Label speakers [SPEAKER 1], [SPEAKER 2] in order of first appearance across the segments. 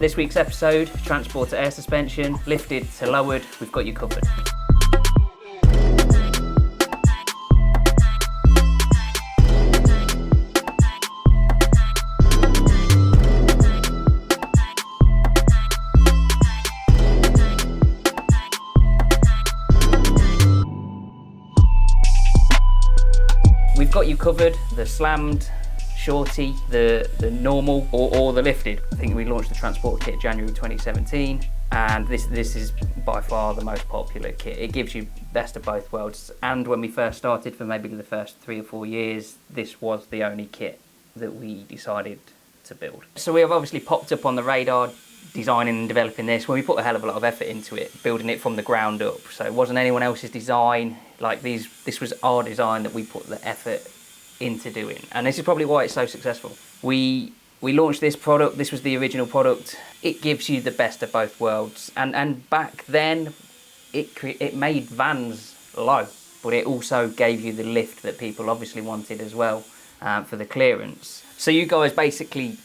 [SPEAKER 1] This week's episode, transport to air suspension, lifted to lowered, we've got you covered. We've got you covered, the slammed, Shorty, the normal or the lifted. I think we launched the transport kit January 2017, and this is by far the most popular kit. It gives you best of both worlds, and when we first started, for maybe the first 3 or 4 years, this was the only kit that we decided to build. So we have obviously popped up on the radar designing and developing this when we put a hell of a lot of effort into it, building it from the ground up. So it wasn't anyone else's design. Like this was our design that we put the effort into doing, and this is probably why it's so successful. We launched this product. This was the original product. It gives you the best of both worlds, and back then it made vans low, but it also gave you the lift that people obviously wanted as well, for the clearance. So you guys basically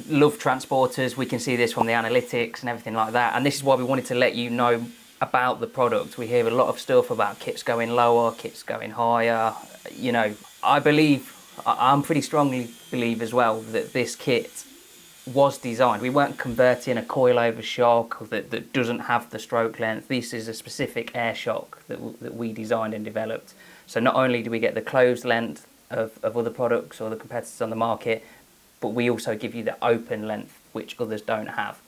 [SPEAKER 1] love transporters. We can see this from the analytics and everything like that, and this is why we wanted to let you know about the product. We hear a lot of stuff about kits going lower, kits going higher. You know, I'm pretty strongly believe as well that this kit was designed. We weren't converting a coilover shock that doesn't have the stroke length. This is a specific air shock that we designed and developed. So not only do we get the closed length of other products or the competitors on the market, but we also give you the open length, which others don't have.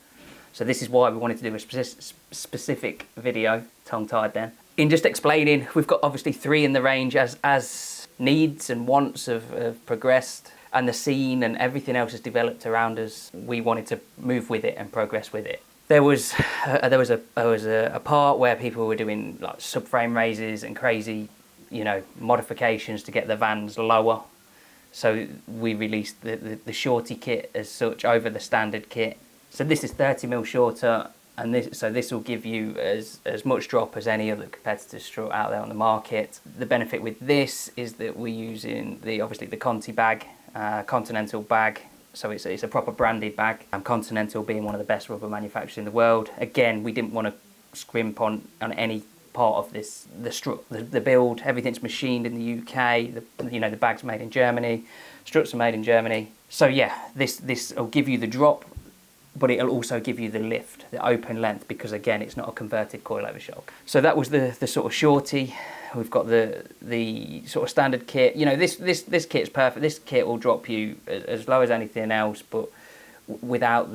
[SPEAKER 1] So this is why we wanted to do a specific video, tongue-tied then. In just explaining, we've got obviously 3 in the range as needs and wants have progressed, and the scene and everything else has developed around us. We wanted to move with it and progress with it. There was a part where people were doing like subframe raises and crazy, modifications to get the vans lower. So we released the Shorty kit as such over the standard kit. So this is 30mm shorter, and this will give you as much drop as any other competitor's strut out there on the market. The benefit with this is that we're using obviously the Conti bag, Continental bag. So it's a proper branded bag. Continental being one of the best rubber manufacturers in the world. Again, we didn't want to scrimp on any part of this. The strut, the build, everything's machined in the UK. The bag's made in Germany, struts are made in Germany. So yeah, this will give you the drop, but it'll also give you the lift, the open length, because again, it's not a converted coilover shock. So that was the sort of Shorty. We've got the sort of standard kit. This kit's perfect. This kit will drop you as low as anything else, but without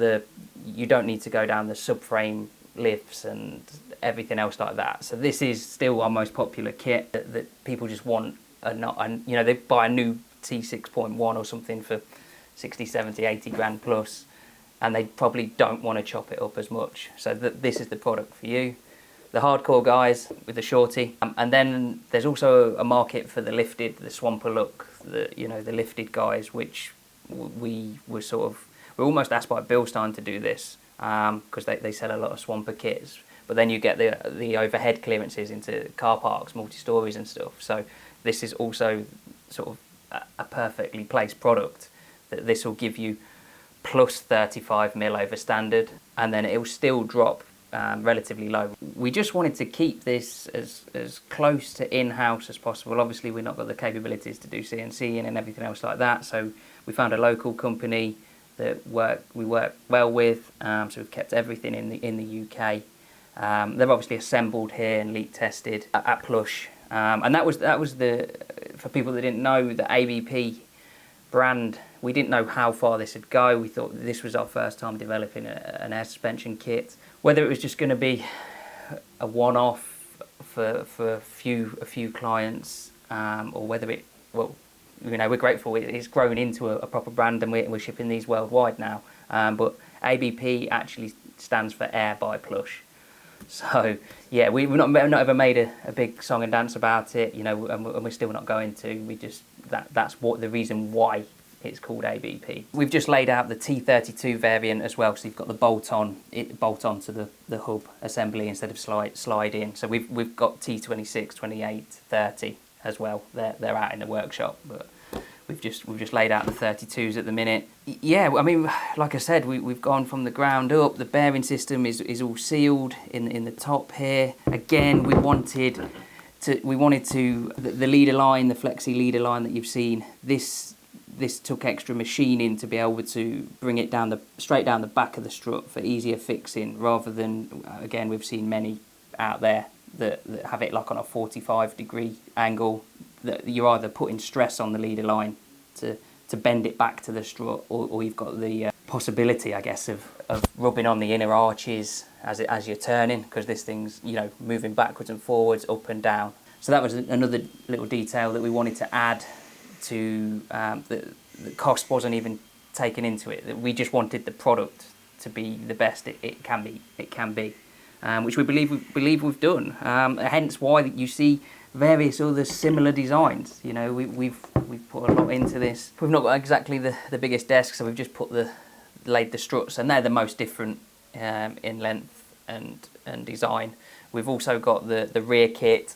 [SPEAKER 1] you don't need to go down the subframe lifts and everything else like that. So this is still our most popular kit that people just want. They buy a new T6.1 or something for 60, 70, 80 grand plus, and they probably don't want to chop it up as much. So this is the product for you. The hardcore guys with the Shorty. And then there's also a market for the lifted, the swamper look, the lifted guys, which we're almost asked by Bilstein to do this, because they sell a lot of swamper kits. But then you get the overhead clearances into car parks, multi-stories and stuff. So this is also sort of a perfectly placed product. That this will give you plus 35mm over standard, and then it will still drop relatively low. We just wanted to keep this as close to in-house as possible. Obviously we've not got the capabilities to do CNC and everything else like that, so we found a local company that we work well with, so we've kept everything in the UK. They're obviously assembled here and leak tested at Plush, and that was for people that didn't know, the ABP brand. We didn't know how far this would go. We thought this was our first time developing an air suspension kit. Whether it was just going to be a one-off for a few clients, or whether we're grateful it's grown into a proper brand, and we're shipping these worldwide now. But ABP actually stands for Air by Plush. So yeah, we've not ever made a big song and dance about it, and we're still not going to. We just that's what the reason why it's called ABP. We've just laid out the T32 variant as well, so you've got the bolt on to the hub assembly instead of slide in. So we've got T26, 28, 30 as well. They're out in the workshop, but We've just laid out the 32s at the minute. Yeah, I mean, like I said, we've gone from the ground up. The bearing system is all sealed in the top here. Again, we wanted to the leader line, the flexi leader line that you've seen. This took extra machining to be able to bring it straight down the back of the strut for easier fixing, rather than, again, we've seen many out there that have it like on a 45-degree angle, that you're either putting stress on the leader line to bend it back to the strut, or you've got the possibility, I guess, of rubbing on the inner arches as you're turning, because this thing's, you know, moving backwards and forwards, up and down. So that was another little detail that we wanted to add to the cost wasn't even taken into it. We just wanted the product to be the best it can be, which we believe we've done. Hence why you see various other similar designs. You know, we've put a lot into this. We've not got exactly the biggest desk, so we've just laid the struts, and they're the most different in length and design. We've also got the rear kit,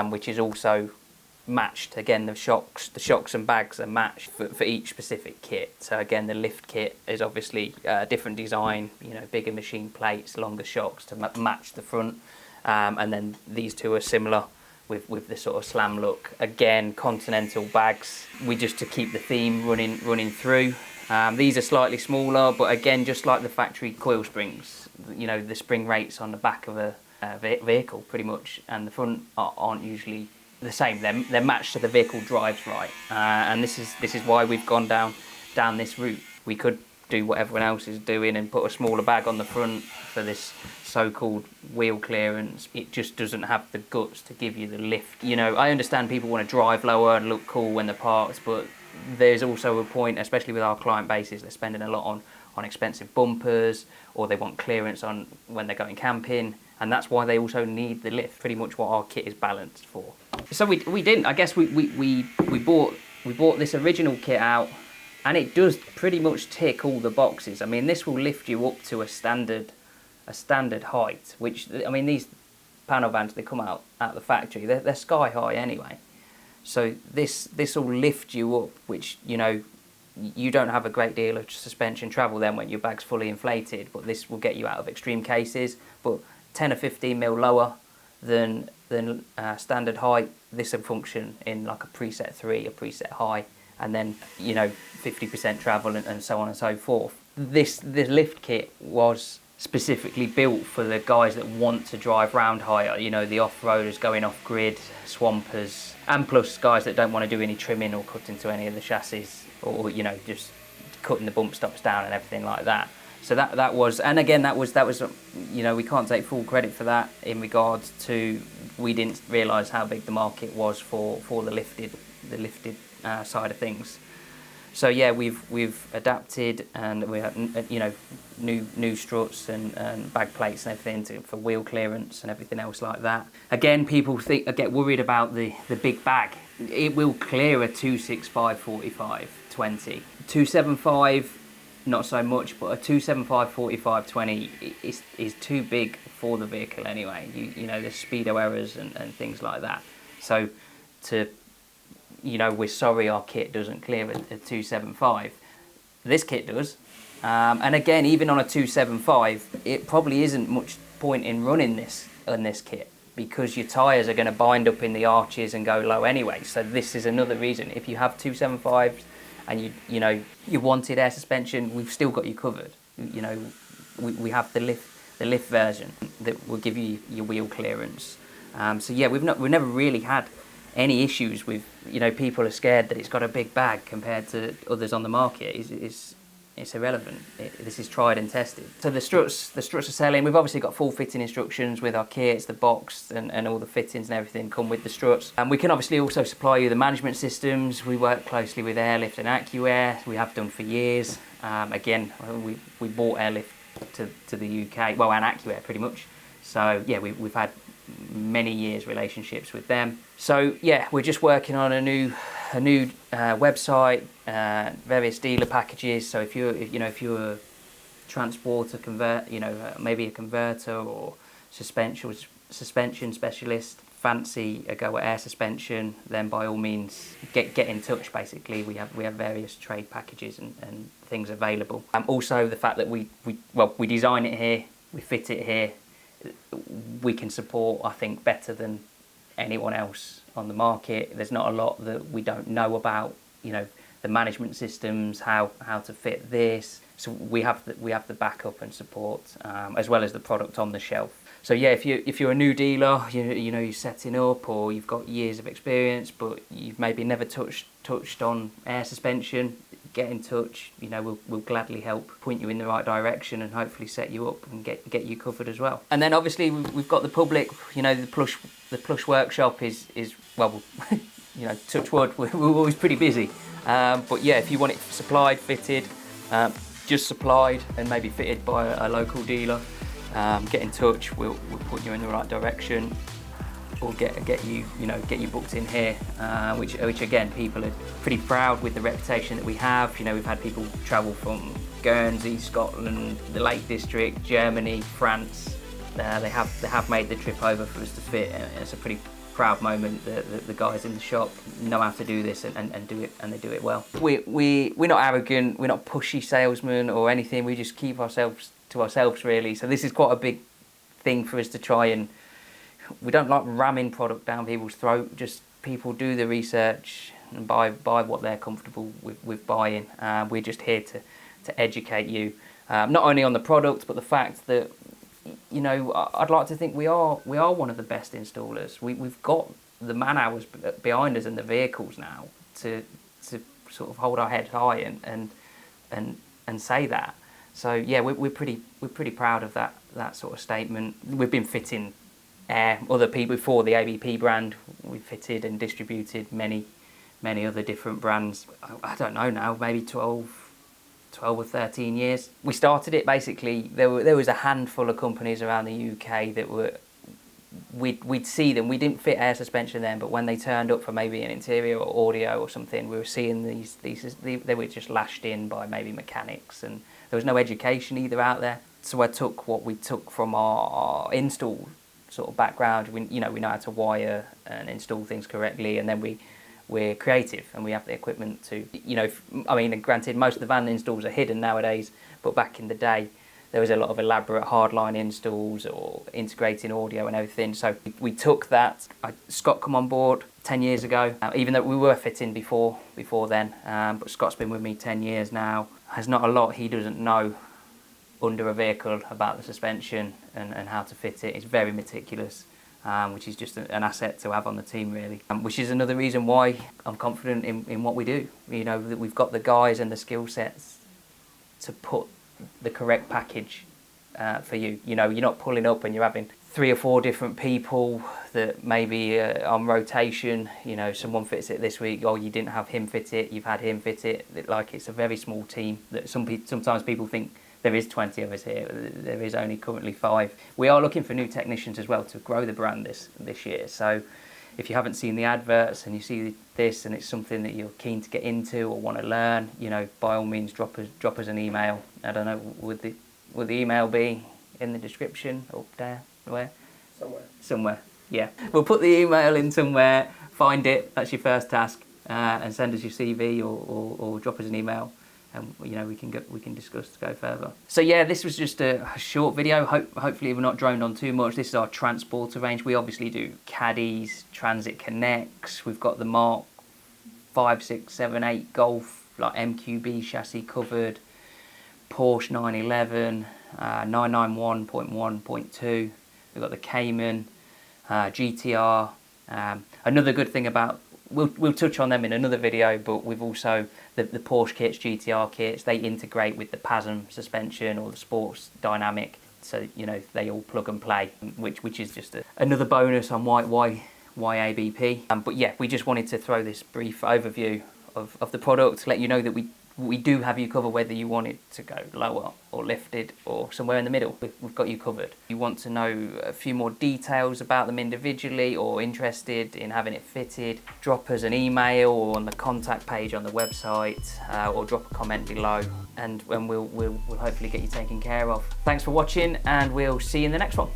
[SPEAKER 1] which is also matched. Again, the shocks and bags are matched for each specific kit. So again, the lift kit is obviously a different design, you know, bigger machine plates, longer shocks to match the front, and then these two are similar with the sort of slam look. Again, continental bags, just to keep the theme running through. These are slightly smaller, but again, just like the factory coil springs, you know, the spring rates on the back of a vehicle pretty much, and the front aren't usually the same. They're matched to the vehicle drives right, and this is why we've gone down this route. We could do what everyone else is doing and put a smaller bag on the front for this so-called wheel clearance. It just doesn't have the guts to give you the lift. You know, I understand people want to drive lower and look cool when they're parked, but there's also a point, especially with our client bases, they're spending a lot on expensive bumpers, or they want clearance on when they're going camping, and that's why they also need the lift. Pretty much what our kit is balanced for. So we didn't. I guess we bought this original kit out, and it does pretty much tick all the boxes. I mean, this will lift you up to a standard height, which, I mean, these panel vans, they come out the factory, they're sky high anyway. So this will lift you up, which, you know, you don't have a great deal of suspension travel then when your bag's fully inflated, but this will get you out of extreme cases. But 10 or 15 mil lower than standard height, this will function in like a preset 3, a preset high, and then, you know, 50% travel and so on and so forth. This lift kit was specifically built for the guys that want to drive round higher, you know, the off-roaders going off-grid, swampers, and plus guys that don't want to do any trimming or cut into any of the chassis, or, you know, just cutting the bump stops down and everything like that. So that was, and again, that was, you know, we can't take full credit for that in regards to, we didn't realise how big the market was for the lifted side of things. So yeah, we've adapted, and we have, you know, new struts and bag plates and everything for wheel clearance and everything else like that. Again, people get worried about the big bag. It will clear a 265 45 20. 275, not so much, but a 275 45 20 is too big for the vehicle anyway. You know, there's speedo errors and things like that. So you know, we're sorry our kit doesn't clear a 275. This kit does. And again, even on a 275, it probably isn't much point in running this on this kit, because your tyres are going to bind up in the arches and go low anyway. So this is another reason. If you have 275s and you know you wanted air suspension, we've still got you covered. You know, we have the lift version that will give you your wheel clearance. So yeah, we've never really had any issues with, you know, people are scared that it's got a big bag compared to others on the market. It's irrelevant. This is tried and tested. So the struts are selling. We've obviously got full fitting instructions with our kits, the box and all the fittings and everything come with the struts. And we can obviously also supply you the management systems. We work closely with Airlift and AccuAir. We have done for years. Again, we bought Airlift to the UK, well, and AccuAir pretty much. So yeah, we've had many years relationships with them. So yeah, we're just working on a new website, various dealer packages. So if you're a transporter, maybe a converter or suspension specialist, fancy a go at air suspension, then by all means get in touch. Basically, we have various trade packages and things available. Also, the fact that we design it here, we fit it here, we can support, I think, better than anyone else on the market. There's not a lot that we don't know about, the management systems, how to fit this. So we have the backup and support, as well as the product on the shelf. So yeah, if you're a new dealer, you're setting up, or you've got years of experience, but you've maybe never touched on air suspension, get in touch. We'll gladly help point you in the right direction and hopefully set you up and get you covered as well. And then obviously we've got the public. The Plush workshop is well, touch wood, we're always pretty busy. But yeah, if you want it supplied, fitted, just supplied and maybe fitted by a local dealer, get in touch. We'll put you in the right direction, or get you booked in here, which again, people are pretty proud with the reputation that we have. We've had people travel from Guernsey, Scotland, the Lake District, Germany, France. They have made the trip over for us to fit, and it's a pretty proud moment. The guys in the shop know how to do this and do it, and they do it well. We're not arrogant, we're not pushy salesmen or anything. We just keep ourselves to ourselves, really. So this is quite a big thing for us to try, and we don't like ramming product down people's throat. Just people do the research and buy what they're comfortable with buying. We're just here to educate you, not only on the product, but the fact that I'd like to think we are one of the best installers. We've got the man hours behind us and the vehicles now to sort of hold our head high and say that. So yeah, we're pretty proud of that sort of statement. We've been fitting other people before the ABP brand. We've fitted and distributed many other different brands. I don't know now, maybe 12 or 13 years. We started it basically, there was a handful of companies around the UK that we'd see them. We didn't fit air suspension then, but when they turned up for maybe an interior or audio or something, we were seeing they were just lashed in by maybe mechanics, and there was no education either out there. So I took what we took from our install sort of background. We know how to wire and install things correctly, and then we're creative and we have the equipment to, granted most of the van installs are hidden nowadays, but back in the day there was a lot of elaborate hardline installs or integrating audio and everything. So we took that. Scott come on board 10 years ago, even though we were fitting before then, but Scott's been with me 10 years now. There's not a lot he doesn't know under a vehicle about the suspension and how to fit it. He's very meticulous. Which is just an asset to have on the team, really. Which is another reason why I'm confident in what we do. That we've got the guys and the skill sets to put the correct package for you. You're not pulling up and you're having 3 or 4 different people that maybe on rotation. Someone fits it this week. Oh, you didn't have him fit it. You've had him fit it. Like, it's a very small team. That sometimes people think there is 20 of us here. There is only currently 5. We are looking for new technicians as well to grow the brand this year. So if you haven't seen the adverts and you see this and it's something that you're keen to get into or want to learn, by all means drop us an email. I don't know, would the email be in the description up there? Where? Somewhere. Yeah. We'll put the email in somewhere. Find it. That's your first task, and send us your CV or drop us an email. And we can discuss to go further. So yeah, this was just a short video. Hopefully we're not droned on too much. This is our transporter range. We obviously do Caddies, Transit Connects. We've got the Mark 5, 6, 7, 8 Golf, like MQB chassis covered. Porsche 911, 991.1.2. We've got the Cayman, GTR. Another good thing about, we'll touch on them in another video, but we've also the Porsche kits, GTR kits, they integrate with the PASM suspension or the Sports Dynamic, so they all plug and play, which is just another bonus on why ABP. But yeah, we just wanted to throw this brief overview of the product, let you know that we do have you covered, whether you want it to go lower or lifted or somewhere in the middle. We've got you covered. If you want to know a few more details about them individually or interested in having it fitted, drop us an email or on the contact page on the website, or drop a comment below, and we'll hopefully get you taken care of. Thanks for watching, and we'll see you in the next one.